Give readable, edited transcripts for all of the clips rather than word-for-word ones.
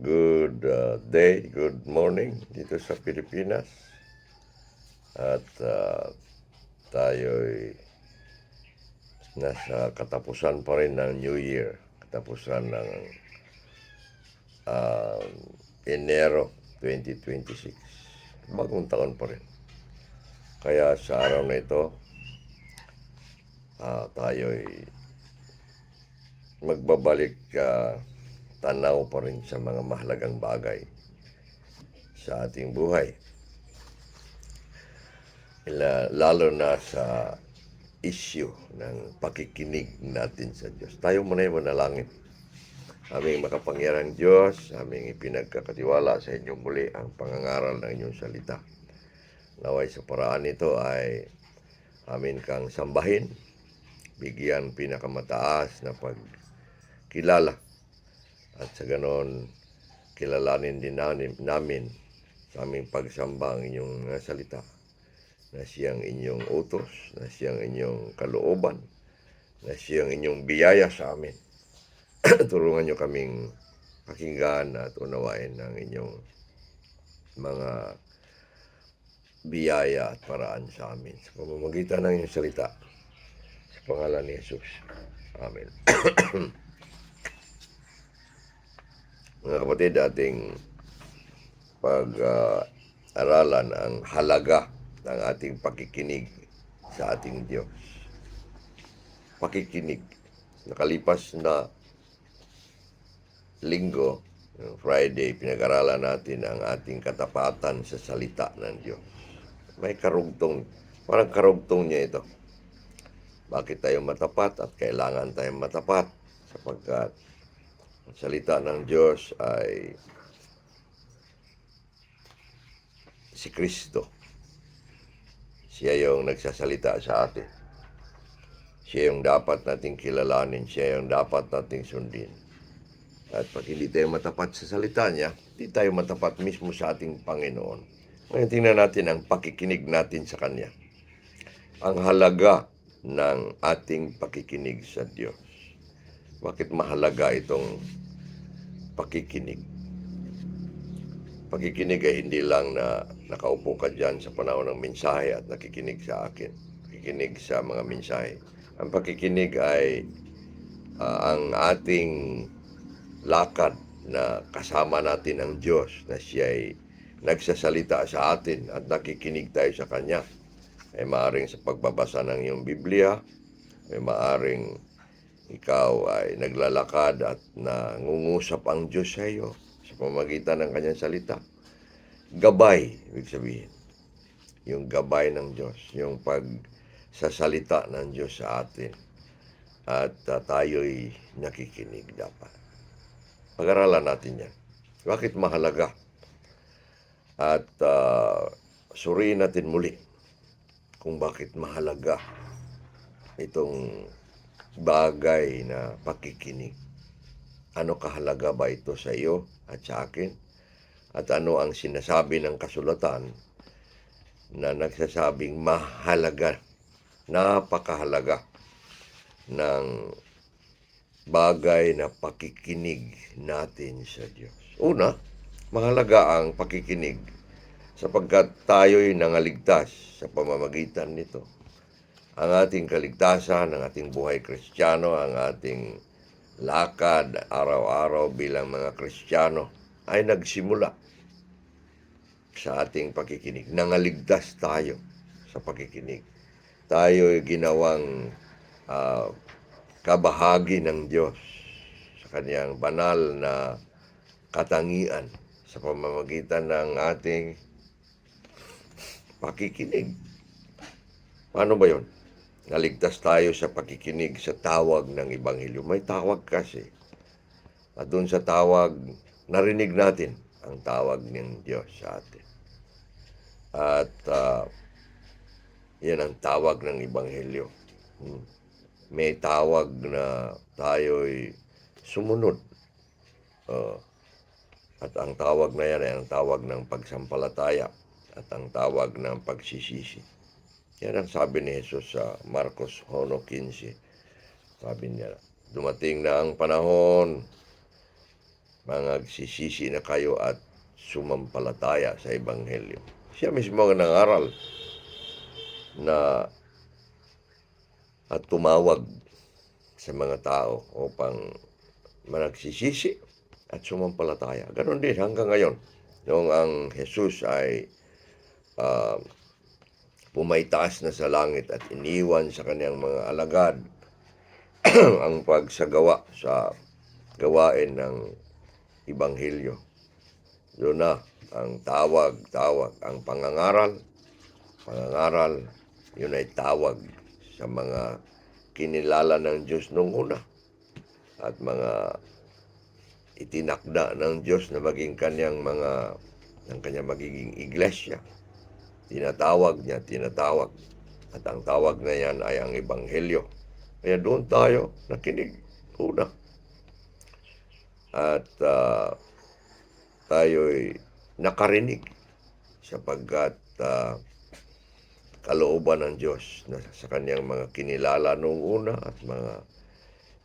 Good day, good morning dito sa Pilipinas. At tayo'y nasa katapusan pa rin ng New Year. Katapusan ng uh, Enero 2026. Bagong taon pa rin. Kaya sa araw na ito, tayo'y magbabalik tanaw pa rin sa mga mahalagang bagay sa ating buhay. Lalo na sa issue ng pakikinig natin sa Diyos. Tayo muna yung manalangin. Aming makapangyarang Diyos, aming ipinagkakatiwala sa inyong muli ang pangangaral ng inyong salita. Naway sa paraan nito ay amin kang sambahin, bigyan pinakamataas na pagkilala. At sa ganon, kilalanin din namin sa aming pagsamba ang inyong salita, na siyang inyong utos, na siyang inyong kalooban, na siyang inyong biyaya sa amin. Tulungan nyo kaming pakinggan at unawain ang inyong mga biyaya at paraan sa amin sa pamamagitan ng inyong salita. Sa pangalan ni Jesus. Amen. Mga kapatid, ating pag-aralan ang halaga ng ating pakikinig sa ating Diyos. Pakikinig. Nakalipas na linggo, Friday, pinag-aralan natin ang ating katapatan sa salita ng Diyos. May karugtong, parang karugtong niya ito. Bakit tayo matapat at kailangan tayong matapat? Sapagkat ang salita ng Diyos ay si Kristo. Siya yung nagsasalita sa atin. Siya yung dapat nating kilalanin. Siya yung dapat nating sundin. At pag hindi tayo matapat sa salita niya, hindi tayo matapat mismo sa ating Panginoon. Ngayon tingnan natin ang pakikinig natin sa Kanya. Ang halaga ng ating pakikinig sa Diyos. Bakit mahalaga itong pakikinig? Pakikinig ay hindi lang na nakaupo ka dyan sa panahon ng mensahe at nakikinig sa akin. Pakikinig sa mga mensahe. Ang pakikinig ay ang ating lakad na kasama natin ang Diyos, na siya ay nagsasalita sa atin at nakikinig tayo sa Kanya. Ay maaring sa pagbabasa ng iyong Biblia, ay maaring ikaw ay naglalakad at nangungusap ang Diyos sa iyo sa pamamagitan ng Kanyang salita. Gabay, ibig sabihin. Yung gabay ng Diyos, yung pagsasalita ng Diyos sa atin. At tayo'y nakikinig dapat. Pag-aralan natin yan. Bakit mahalaga? At suriin natin muli kung bakit mahalaga itong bagay na pakikinig. Ano kahalaga ba ito sa iyo at sa akin? At ano ang sinasabi ng kasulatan na nagsasabing mahalaga, napakahalaga ng bagay na pakikinig natin sa Diyos. Una, mahalaga ang pakikinig sapagkat tayo'y nangaligtas sa pamamagitan nito. Ang ating kaligtasan, ang ating buhay Kristiyano, ang ating lakad araw-araw bilang mga Kristiyano ay nagsimula sa ating pakikinig. Nangaligtas tayo sa pakikinig. Tayo'y ginawang kabahagi ng Diyos sa Kanyang banal na katangian sa pamamagitan ng ating pakikinig. Paano ba yun? Naligtas tayo sa pakikinig sa tawag ng Ebanghelyo. May tawag kasi. At doon sa tawag, narinig natin ang tawag ng Diyos sa atin. At yan ang tawag ng Ebanghelyo. May tawag na tayo'y sumunod. At ang tawag na yan ay ang tawag ng pagsampalataya at ang tawag ng pagsisisi. Yan ang sabi ni Jesus sa Marcos 1:15. Sabi niya, dumating na ang panahon Magsisisi na kayo at sumampalataya sa Ebanghelyo. Siya mismo ang nangaral na at tumawag sa mga tao upang managsisisi at sumampalataya. Ganon din hanggang ngayon. Noong ang Jesus ay pumaitaas na sa langit at iniwan sa kanyang mga alagad ang pagsagawa sa gawain ng Ebanghelyo. Doon na ang tawag, ang pangangaral, yun ay tawag sa mga kinilala ng Diyos nung una at mga itinakda ng Diyos na maging kanyang magiging iglesia. Tinatawag. At ang tawag na yan ay ang Ebanghelyo. Kaya doon tayo nakinig una. At tayo'y nakarinig sapagkat kalooban ng Diyos na sa kanyang mga kinilala nung una at mga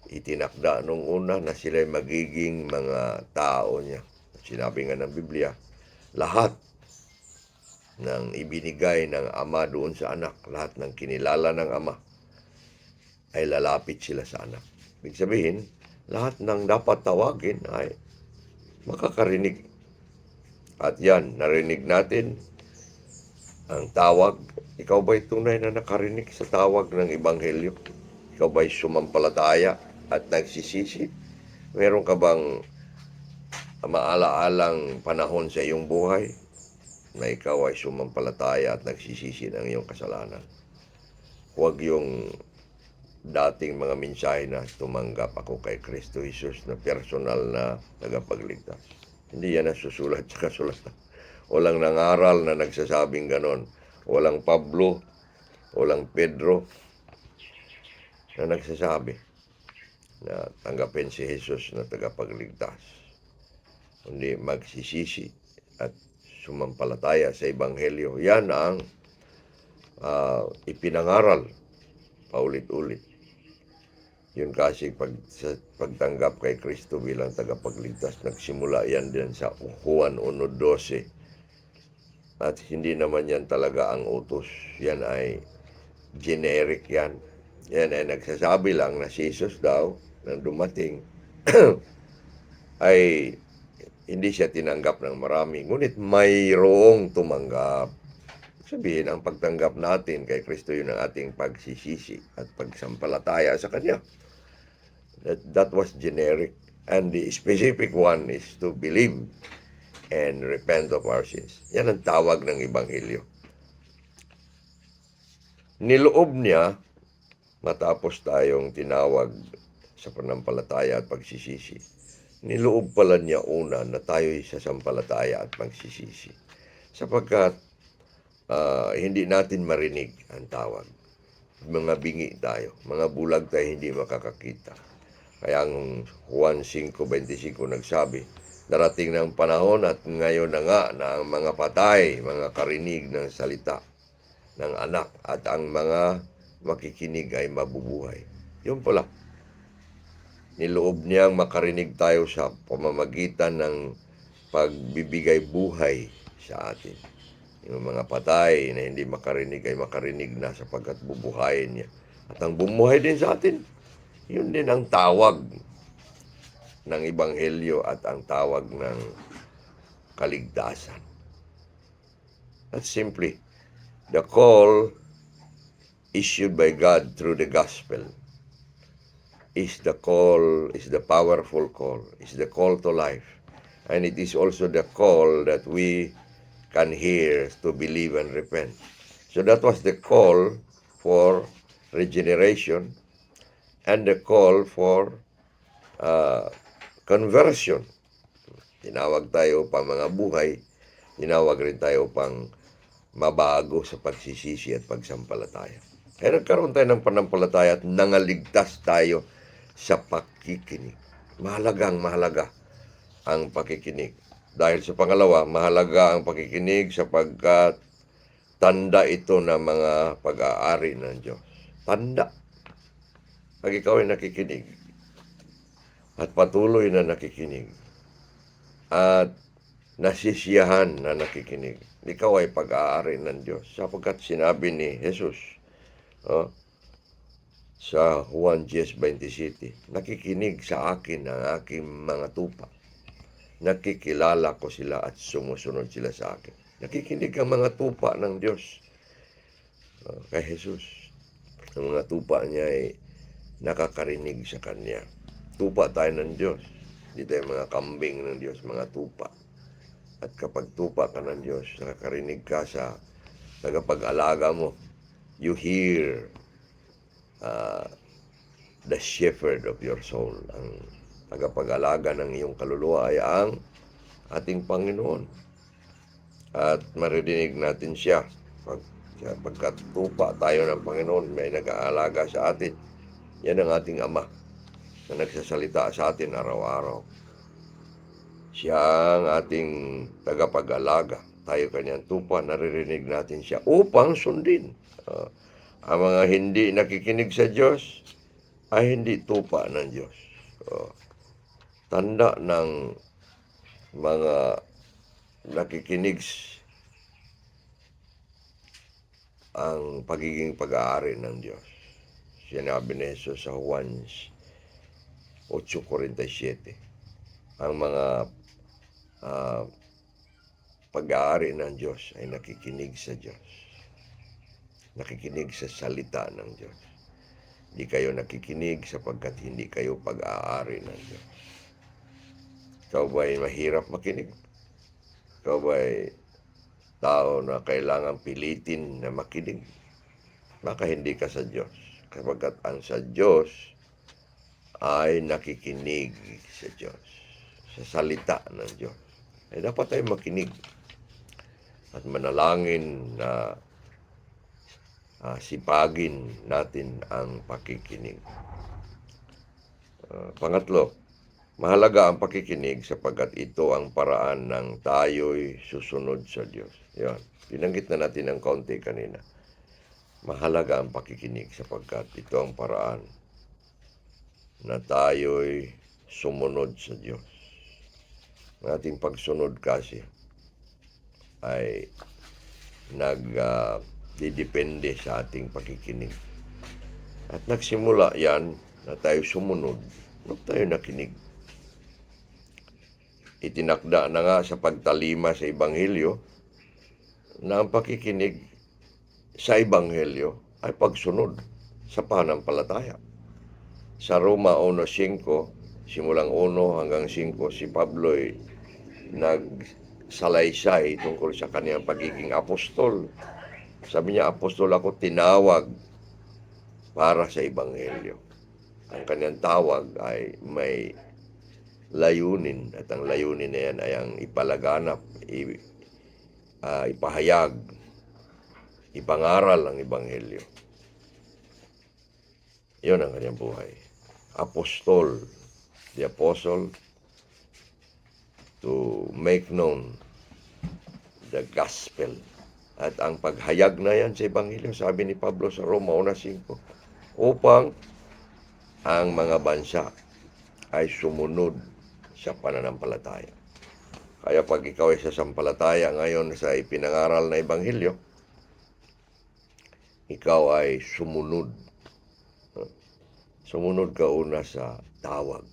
itinakda nung una na sila'y magiging mga tao niya. Sinabi nga ng Biblia, lahat ng ibinigay ng Ama doon sa anak, lahat ng kinilala ng Ama ay lalapit sila sa anak. Ibig sabihin, lahat ng dapat tawagin ay makakarinig. At yan, narinig natin ang tawag. Ikaw ba'y tunay na nakarinig sa tawag ng Ebanghelyo? Ikaw ba'y sumampalataya at nagsisisi? Meron ka bang maala-alang panahon sa iyong buhay na ikaw ay sumampalataya at nagsisisi ng iyong kasalanan? Huwag yung dating mga mensahe na tumanggap ako kay Kristo Jesus na personal na tagapagligtas. Hindi yan nasusulat sa kasulatan. Walang nangaral na nagsasabing ganon. Walang Pablo, walang Pedro na nagsasabi na tanggapin si Jesus na tagapagligtas. Kundi magsisisi at sumampalataya sa Ebanghelyo. Yan ang ipinangaral paulit-ulit. Yun kasi pagtanggap kay Kristo bilang tagapagligtas, nagsimula yan din sa Juan 1:12. At hindi naman yan talaga ang utos. Yan ay generic yan. Yan ay nagsasabi lang na si Jesus daw, nang dumating, ay hindi siya tinanggap ng marami. Ngunit mayroong tumanggap. Sabihin, ang pagtanggap natin kay Kristo yun ang ating pagsisisi at pagsampalataya sa Kanya. That was generic. And the specific one is to believe and repent of our sins. Yan ang tawag ng Ebanghelyo. Niloob niya, matapos tayong tinawag sa panampalataya at pagsisisi, niloob pala niya una na tayo'y sasampalataya at pagsisisi. Sapagkat hindi natin marinig ang tawag. Mga bingi tayo, mga bulag tayo hindi makakakita. Kaya ang Juan 5:25 nagsabi, darating ng panahon at ngayon na nga na ang mga patay, mga karinig ng salita ng anak at ang mga makikinig ay mabubuhay. Yun pala. Niloob niyang makarinig tayo sa pamamagitan ng pagbibigay buhay sa atin. Yung mga patay na hindi makarinig ay makarinig na sapagkat bubuhayin niya. At ang bumuhay din sa atin, yun din ang tawag ng Ebanghelyo at ang tawag ng kaligtasan. That's simply the call issued by God through the gospel is the powerful call, is the call to life. And it is also the call that we can hear to believe and repent. So that was the call for regeneration and the call for conversion. Tinawag tayo upang mga buhay, tinawag rin tayo upang mabago sa pagsisisi at pagsampalataya. Kaya nagkaroon tayo ng panampalataya at nangaligtas tayo sa pakikinig. Mahalaga ang pakikinig. Dahil sa pangalawa, mahalaga ang pakikinig sapagkat tanda ito ng mga pag-aari ng Diyos. Tanda. Pag ikaw ay nakikinig at patuloy na nakikinig, at nasisiyahan na nakikinig. Ikaw ay pag-aari ng Diyos sapagkat sinabi ni Jesus sa Juan 10:27, nakikinig sa akin ang aking mga tupa. Nakikilala ko sila at sumusunod sila sa akin. Nakikinig ang mga tupa ng Diyos kay Jesus. Ang mga tupa niya ay nakakarinig sa Kanya. Tupa tayo ng Diyos. Hindi tayo mga kambing ng Diyos, mga tupa. At kapag tupa ka ng Diyos, nakakarinig ka sa tagapag-alaga mo. You hear the shepherd of your soul. Ang tagapag-alaga ng iyong kaluluwa ay ang ating Panginoon. At maririnig natin siya. Pagkat tupa tayo ng Panginoon, may nag-aalaga sa atin. Yan ang ating Ama na nagsasalita sa atin araw-araw. Siya ang ating tagapag-alaga. Tayo kanyang tupa, naririnig natin siya upang sundin. Ang mga hindi nakikinig sa Diyos ay hindi tupa ng Diyos. Tanda ng mga nakikinig ang pagiging pag-aari ng Diyos. Sinabi ni Jesus sa Juan 8:47, ang mga pag-aari ng Diyos ay nakikinig sa Diyos. Nakikinig sa salita ng Diyos. Hindi kayo nakikinig sapagkat hindi kayo pag-aari ng Diyos. Ikaw ba'y mahirap makinig? Ikaw ba'y tao na kailangan pilitin na makinig? Baka hindi ka sa Diyos. Kapagkat ang sa Diyos ay nakikinig sa Diyos. Sa salita ng Diyos. Ay dapat tayo makinig at manalangin na sipagin natin ang pakikinig. Pangatlo, mahalaga ang pakikinig sapagkat ito ang paraan ng tayo'y susunod sa Diyos. Yan. Binanggit na natin ng kaunti kanina. Mahalaga ang pakikinig sapagkat ito ang paraan na tayo'y sumunod sa Diyos. Ang ating pagsunod kasi ay didepende sa ating pakikinig. At nagsimula yan na tayo sumunod, nung tayo nakinig. Itinakda na nga sa pagtalima sa Ebanghelyo na ang pakikinig sa Ebanghelyo ay pagsunod sa pananampalataya. Sa Roma 1:5, simulang 1 hanggang 5, si Pablo'y nagsalaysay tungkol sa kaniyang pagiging apostol. Sabi niya, apostol ako tinawag para sa Ebanghelyo. Ang kanyang tawag ay may layunin at ang layunin na yan ay ang ipalaganap, ipahayag, ipangaral ang Ebanghelyo. Yun ang kanyang buhay. Apostol, the apostle, to make known the gospel. At ang paghayag na yan sa Ebanghelyo, sabi ni Pablo sa Roma 1:5, upang ang mga bansa ay sumunod sa pananampalataya. Kaya pag ikaw ay sasampalataya ngayon sa ipinangaral na Ebanghelyo, ikaw ay sumunod. Sumunod ka una sa tawag.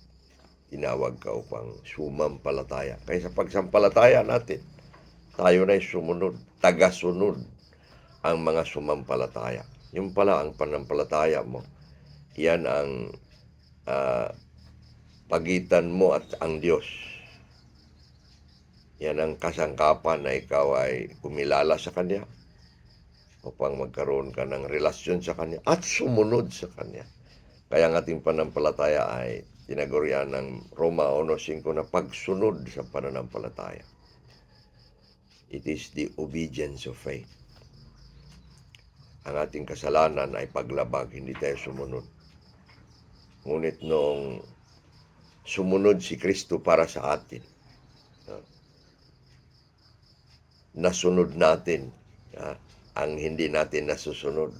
Tinawag ka upang sumampalataya. Kaya sa pagsampalataya natin, tayo na'y sumunod, tagasunod ang mga sumampalataya. Yung pala ang panampalataya mo, yan ang pagitan mo at ang Diyos. Yan ang kasangkapan na ikaw ay kumilala sa Kanya upang magkaroon ka ng relasyon sa Kanya at sumunod sa Kanya. Kaya ang ating panampalataya ay tinagurian ng Roma 1:5 na pagsunod sa pananampalataya. It is the obedience of faith. Ang ating kasalanan ay paglabag, hindi tayo sumunod. Ngunit noong sumunod si Kristo para sa atin, nasunod natin ang hindi natin nasusunod,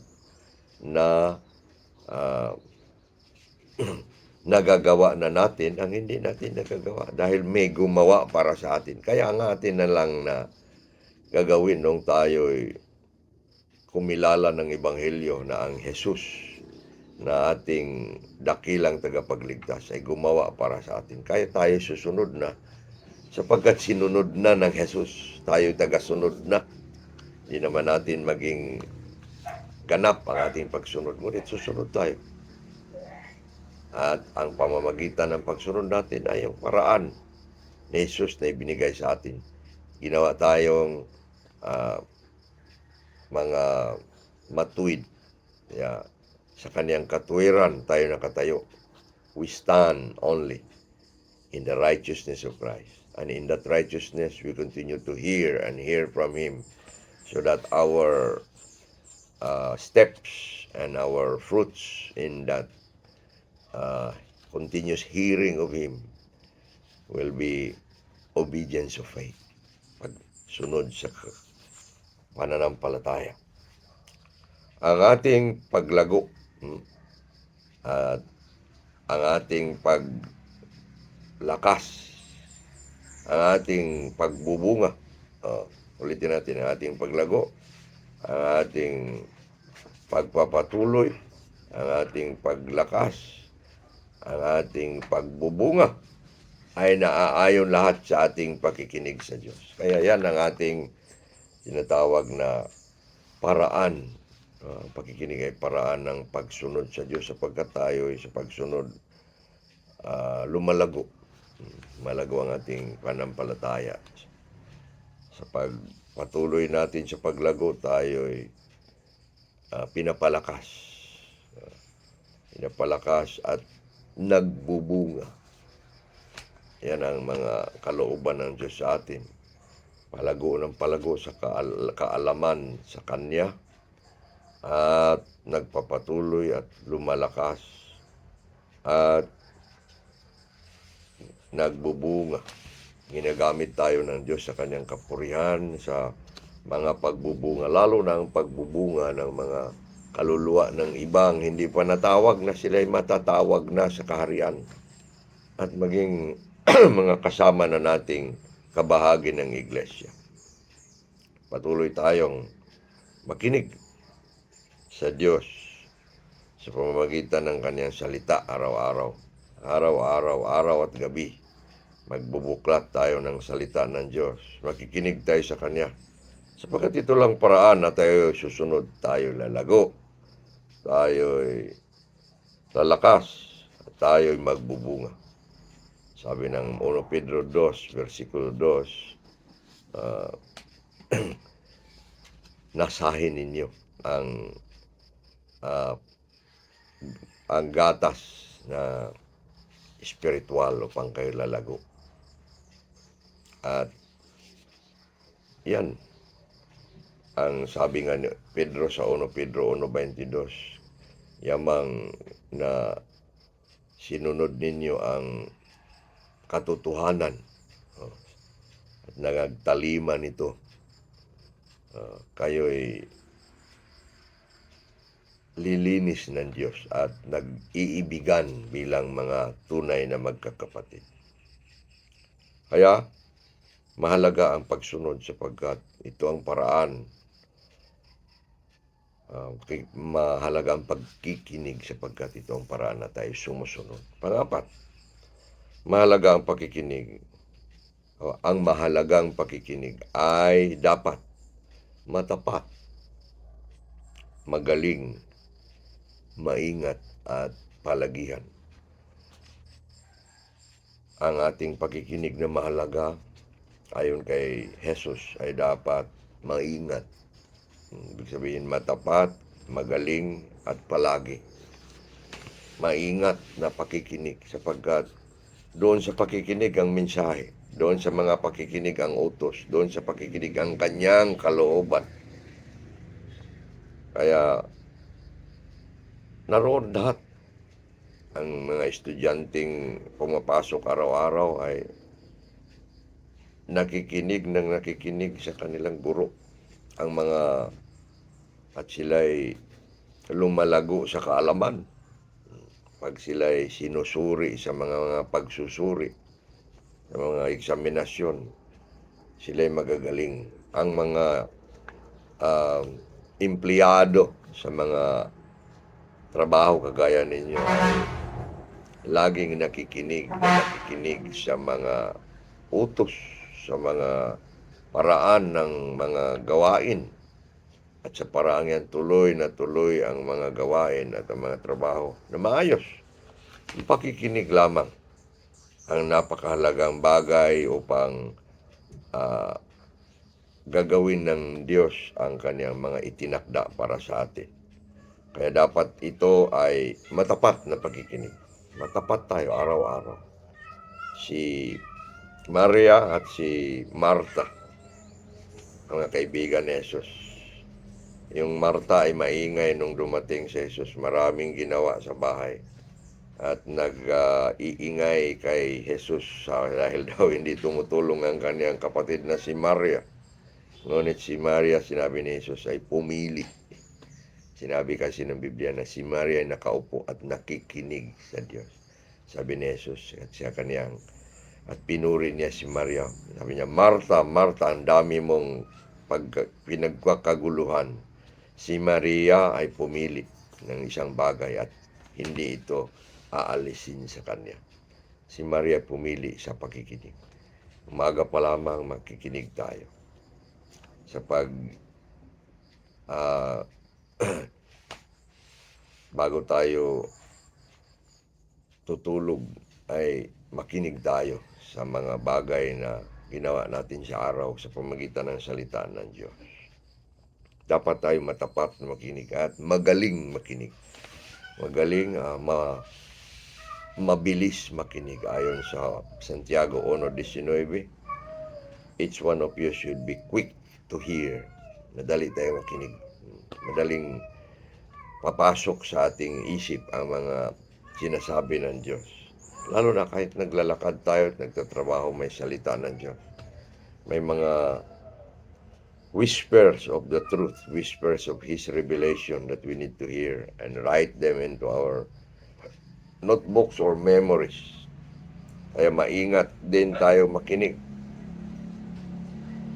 na nagagawa na natin ang hindi natin nagagawa dahil may gumawa para sa atin. Kaya ang atin na lang na gagawin nung tayo'y kumilala ng Ebanghelyo na ang Jesus na ating dakilang tagapagligtas ay gumawa para sa atin. Kaya tayo susunod na sapagkat sinunod na ng Jesus, tayo tagasunod na. Hindi naman natin maging ganap ang ating pagsunod, ngunit susunod tayo. At ang pamamagitan ng pagsunod natin ay yung paraan ni Jesus na ibinigay sa atin. Ginawa tayong mga matuwid. Sa kaniyang katuwiran tayo nakatayo. We stand only in the righteousness of Christ. And in that righteousness, we continue to hear and hear from Him so that our steps and our fruits in that continuous hearing of Him will be obedience of faith. Pagsunod sa pananampalataya. Ang ating paglago at ang ating paglakas, ang ating pagbubunga. Ulitin natin, ang ating paglago, ang ating pagpapatuloy, ang ating paglakas, ang ating pagbubunga ay naaayon lahat sa ating pakikinig sa Diyos. Kaya yan ang ating tinatawag na paraan. Pakikinig ay paraan ng pagsunod sa Diyos sapagkat tayo ay sa pagsunod lumalago. Malago ang ating pananampalataya. Sa pagpatuloy natin sa paglago, tayo ay pinapalakas. Pinapalakas at nagbubunga. Yan ang mga kalooban ng Diyos sa atin. Palago ng palago sa kaalaman sa Kanya at nagpapatuloy at lumalakas at nagbubunga. Ginagamit tayo ng Diyos sa Kanyang kapurihan sa mga pagbubunga, lalo na ang pagbubunga ng mga kaluluwa ng ibang hindi pa natawag na sila'y matatawag na sa kaharian at maging mga kasama na nating kabahagi ng iglesia. Patuloy tayong makinig sa Diyos sa pamamagitan ng Kanyang salita araw-araw. Araw at gabi. Magbubuklat tayo ng salita ng Diyos. Makikinig tayo sa Kanya. Sapagkat ito lang paraan na tayo susunod, tayo lalago, tayo'y lalakas, at tayo'y magbubunga. Sabi ng 1 Pedro 2, versikulo 2, nasahin ninyo ang gatas na espiritual upang kayo lalago. At yan ang sabi nga ni Pedro sa 1 Pedro 1:22, yamang na sinunod ninyo ang katotohanan at nagtaliman nito, kayo'y lilinis ng Diyos at nag-iibigan bilang mga tunay na magkakapatid. Kaya mahalaga ang pagsunod sapagkat ito ang paraan. Mahalaga ang pagkikinig sapagkat ito ang paraan na tayo sumusunod. Pangapat, mahalaga ang pakikinig. Ang mahalagang pakikinig ay dapat matapat, magaling, maingat at palagihan. Ang ating pakikinig na mahalaga ayon kay Jesus ay dapat maingat. Ibig sabihin matapat, magaling at palagi. Maingat na pakikinig sapagkat doon sa pakikinig ang mensahe, doon sa mga pakikinig ang utos, doon sa pakikinig ang Kanyang kalooban. Kaya naroon lahat. Ang mga estudyanteng pumapasok araw-araw ay nakikinig sa kanilang guro. At sila'y lumalago sa kaalaman. pag sila'y sinusuri sa mga pagsusuri, sa mga eksaminasyon, sila'y magagaling. Ang mga empleyado sa mga trabaho kagaya ninyo ay laging nakikinig sa mga utos, sa mga paraan ng mga gawain. At sa paraang yan, tuloy na tuloy ang mga gawain at ang mga trabaho na maayos. Ang pakikinig lamang ang napakahalagang bagay upang gagawin ng Diyos ang kanyang mga itinakda para sa atin. Kaya dapat ito ay matapat na pakikinig. Matapat tayo araw-araw. Si Maria at si Marta, mga kaibigan ni Jesus. Yung Marta ay maingay nung dumating si Jesus. Maraming ginawa sa bahay. At nag-iingay kay Jesus dahil daw hindi tumutulong ang kanyang kapatid na si Maria. Ngunit si Maria, sinabi ni Jesus, ay pumili. Sinabi kasi ng Biblia na si Maria ay nakaupo at nakikinig sa Diyos. Sabi ni Jesus at siya kaniyang, at pinuri niya si Maria. Sabi niya, Marta, Marta, ang dami mong pinagkakaguluhan. Si Maria ay pumili ng isang bagay at hindi ito aalisin sa kanya. Si Maria pumili sa pakikinig. Umaga pa lamang makikinig tayo. Sa bago tayo tutulog ay makinig tayo sa mga bagay na ginawa natin sa araw sa pamamagitan ng salita ng Diyos. Dapat tayo matapat na makinig at magaling makinig. Magaling, mabilis makinig ayon sa Santiago 1:19. Each one of you should be quick to hear. Madali tayo makinig. Madaling papasok sa ating isip ang mga sinasabi ng Diyos. Lalo na kahit naglalakad tayo at nagtatrabaho, may salita ng Diyos. May mga whispers of the truth, whispers of His revelation that we need to hear and write them into our notebooks or memories. Kaya maingat din tayo makinig.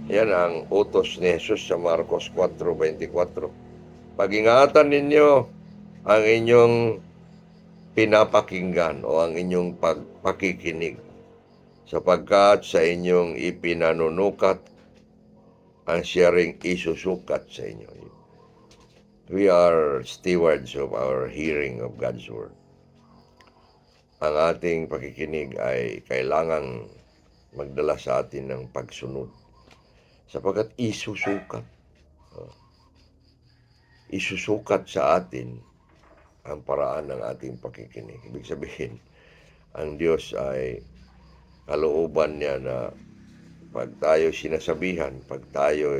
Yan ang utos ni Jesus sa Marcos 4:24. Pag-ingatan ninyo ang inyong pinapakinggan o ang inyong pakikinig, sapagkat sa inyong ipinanunukat ang siya ring isusukat sa inyo. We are stewards of our hearing of God's Word. Ang ating pakikinig ay kailangang magdala sa atin ng pagsunod, sapagkat isusukat sa atin ang paraan ng ating pakikinig. Ibig sabihin, ang Diyos ay kalooban niya na pag tayo sinasabihan, pag tayo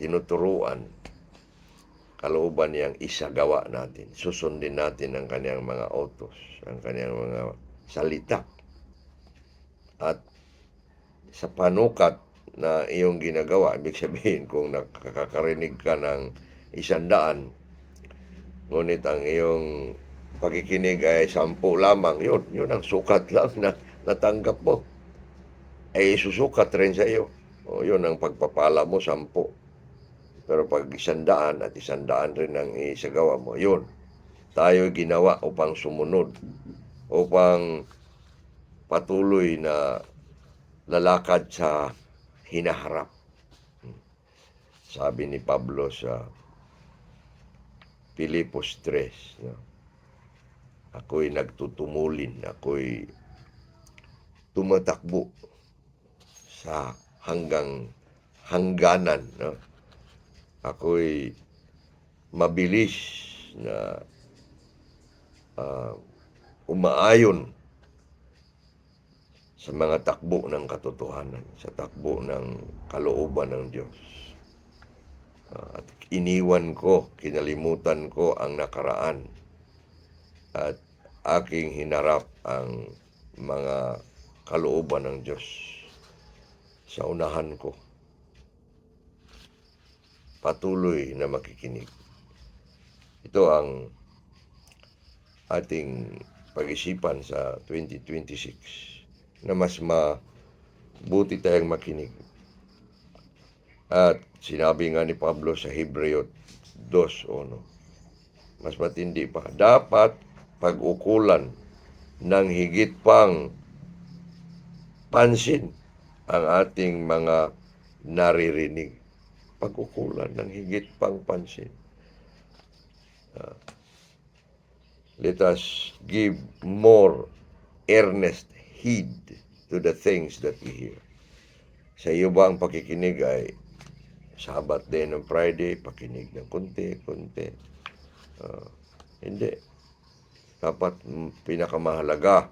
tinuturuan, kalooban niyang isagawa natin. Susundin natin ang kanyang mga utos, ang kanyang mga salita. At sa panukat na iyong ginagawa, ibig sabihin kung nakakarinig ka ng 100, ngunit ang iyong pakikinig ay 10 lamang, yun ang sukat lang na natanggap mo. Ay isusukat rin sa iyo. O yun ang pagpapala mo, 10. Pero pag 100 at 100 rin ang isagawa mo, yun. Tayo ginawa upang sumunod, upang patuloy na lalakad sa hinaharap. Sabi ni Pablo sa Filipos 3, ako'y nagtutumulin, ako'y tumatakbo sa hangganan. Ako'y mabilis na umaayon sa mga takbo ng katotohanan, sa takbo ng kalooban ng Diyos. At kinalimutan ko ang nakaraan at aking hinarap ang mga kalooban ng Diyos sa unahan ko. Patuloy na makikinig. Ito ang ating pag-isipan sa 2026 na mas mabuti tayong makinig. At sinabi nga ni Pablo sa Hebreo 2:1, mas matindi pa, dapat pag-ukulan ng higit pang pansin ang ating mga naririnig. Pag-ukulan ng higit pang pansin. Let us give more earnest heed to the things that we hear. Sa iyo ba ang pakikinig ay Sabat din ng Friday, pakinig ng konti-konti? Hindi. Dapat pinakamahalaga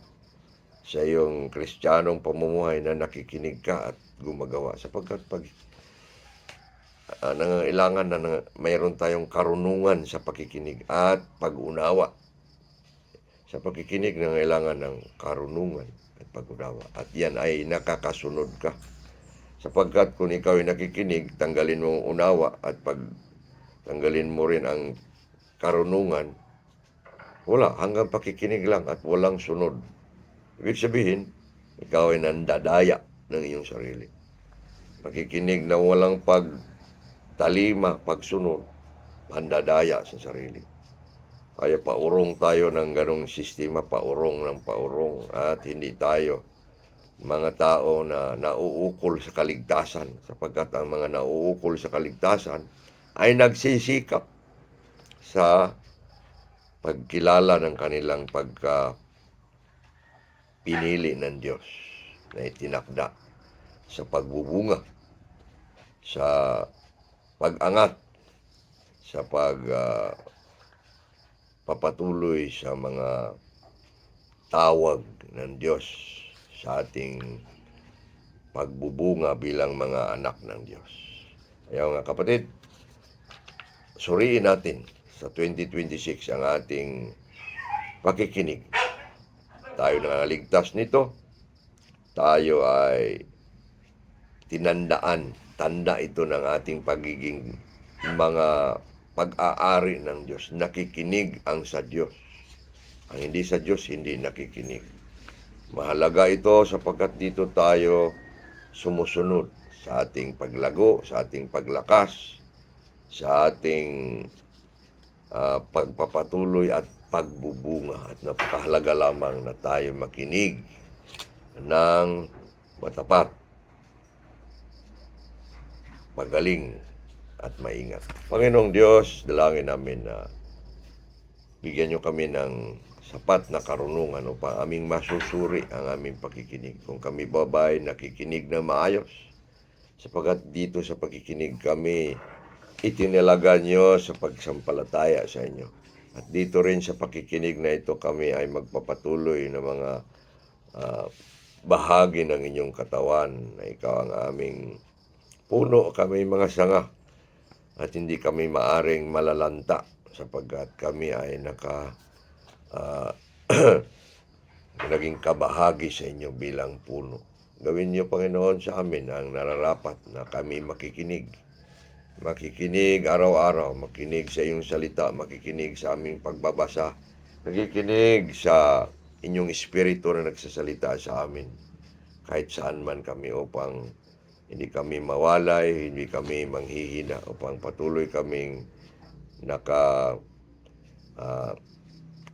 sa iyong Kristiyanong pamumuhay na nakikinig ka at gumagawa. Sapagkat pag nangangailangan na mayroon tayong karunungan sa pakikinig at pag-unawa. Sa pakikinig nangangailangan ng karunungan at pag-unawa. At yan ay nakakasunod ka. Sapagkat kung ikaw ay nakikinig, tanggalin mo ang unawa at tanggalin mo rin ang karunungan, wala, hanggang pakikinig lang at walang sunod. Ibig sabihin, ikaw ay nandadaya ng iyong sarili. Pakikinig na walang pagtalima, pagsunod, pandadaya sa sarili. Kaya paurong tayo ng ganong sistema, paurong ng paurong, at hindi tayo mga tao na nauukol sa kaligtasan, sapagkat ang mga nauukol sa kaligtasan ay nagsisikap sa pagkilala ng kanilang pinili ng Diyos na itinakda sa pagbubunga, sa pag-angat, sa papatuloy sa mga tawag ng Diyos sa ating pagbubunga bilang mga anak ng Diyos. Kaya mga kapatid, suriin natin sa 2026 ang ating pakikinig. Tayo nangaligtas nito, tayo ay tinandaan, tanda ito ng ating pagiging mga pag-aari ng Diyos. Nakikinig ang sa Diyos. Ang hindi sa Diyos, hindi nakikinig. Mahalaga ito sapagkat dito tayo sumusunod sa ating paglago, sa ating paglakas, sa ating pagpapatuloy at pagbubunga. At napakahalaga lamang na tayo makinig ng matapat, magaling at maingat. Panginoong Diyos, dalangin namin na bigyan niyo kami ng sapat na karunungan upang aming masusuri ang aming pakikinig. Kung kami babay, nakikinig na maayos. Sapagkat dito sa pakikinig kami itinalaga niyo sa pagsampalataya sa inyo. At dito rin sa pakikinig na ito kami ay magpapatuloy ng mga bahagi ng inyong katawan na ikaw ang aming puno, kami mga sanga. At hindi kami maaring malalanta sapagkat kami ay naging kabahagi sa inyo bilang puno. Gawin niyo, Panginoon, sa amin ang nararapat na kami makikinig. Makikinig araw-araw, makinig sa iyong salita, makikinig sa aming pagbabasa, makikinig sa inyong espiritu na nagsasalita sa amin. Kahit saan man kami upang hindi kami mawalay, hindi kami manghihina, upang patuloy kaming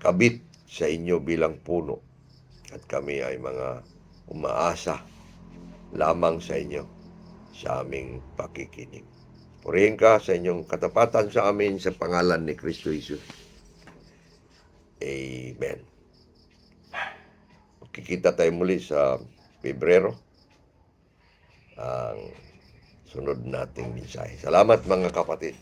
kabit sa inyo bilang puno at kami ay mga umaasa lamang sa inyo sa aming pakikinig. Purihin ka sa inyong katapatan sa amin sa pangalan ni Kristo Jesus. Amen. Magkikita tayo muli sa Pebrero ang sunod nating mensahe. Salamat mga kapatid.